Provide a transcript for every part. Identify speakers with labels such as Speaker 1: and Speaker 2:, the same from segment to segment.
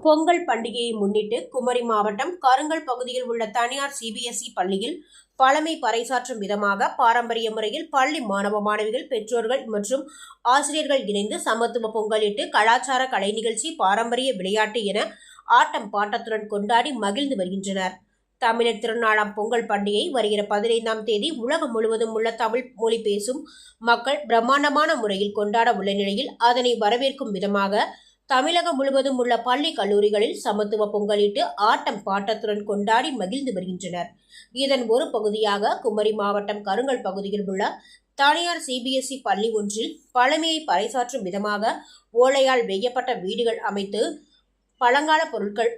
Speaker 1: பொங்கல் பண்டிகையை முன்னிட்டு குமரி மாவட்டம் கருங்கல் பகுதியில் உள்ள தனியார் சிபிஎஸ்இ பள்ளியில் பழமை பறைசாற்றும் விதமாக பாரம்பரிய முறையில் பள்ளி மாணவ மாணவிகள், பெற்றோர்கள் மற்றும் ஆசிரியர்கள் இணைந்து சமத்துவ பொங்கலிட்டு கலாச்சார கலை நிகழ்ச்சி, பாரம்பரிய விளையாட்டு என ஆட்டம் பாட்டத்துடன் கொண்டாடி மகிழ்ந்து வருகின்றனர். தமிழர் திருநாளாம் பொங்கல் பண்டிகை வருகிற 15ஆம் தேதி உலகம் முழுவதும் உள்ள தமிழ் மொழி பேசும் மக்கள் பிரம்மாண்டமான முறையில் கொண்டாட உள்ள நிலையில் அதனை வரவேற்கும் விதமாக தமிழகம் முழுவதும் உள்ள பள்ளி கல்லூரிகளில் சமத்துவ பொங்கலிட்டு ஆட்டம் பாட்டத்துடன் கொண்டாடி மகிழ்ந்து வருகின்றனர். இதன் ஒரு பகுதியாக குமரி மாவட்டம் கருங்கல் பகுதியில் உள்ள தனியார் சிபிஎஸ்இ பள்ளி ஒன்றில் பழமையை பறைசாற்றும் விதமாக ஓலையால் வெய்யப்பட்ட வீடுகள் அமைத்து பழங்கால பொருட்கள்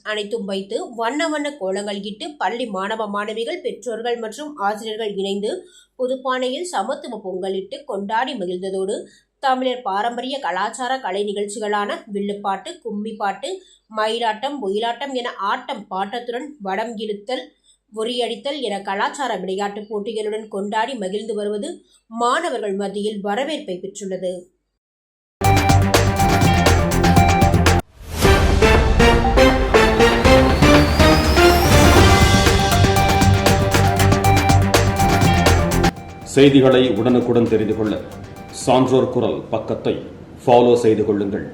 Speaker 1: அனைத்தும் வைத்து வண்ண வண்ண கோலங்கள் இட்டு பள்ளி மாணவ மாணவிகள், பெற்றோர்கள் மற்றும் ஆசிரியர்கள் இணைந்து புதுப்பானையில் சமத்துவ பொங்கலிட்டு கொண்டாடி மகிழ்ந்ததோடு தமிழர் பாரம்பரிய கலாச்சார கலை நிகழ்ச்சிகளான வில்லுப்பாட்டு, கும்மிப்பாட்டு, மயிலாட்டம், ஒயிலாட்டம் என ஆட்டம் பாட்டத்துடன் வடம் இழுத்தல், உரியடித்தல் என கலாச்சார விளையாட்டு போட்டிகளுடன் கொண்டாடி மகிழ்ந்து வருவது மாணவர்கள் மத்தியில் வரவேற்பை பெற்றுள்ளது.
Speaker 2: செய்திகளை உடனுக்குடன் தெரிந்து கொள்ள சான்றோர் குரல் பக்கத்தை ஃபாலோ செய்து கொள்ளுங்கள்.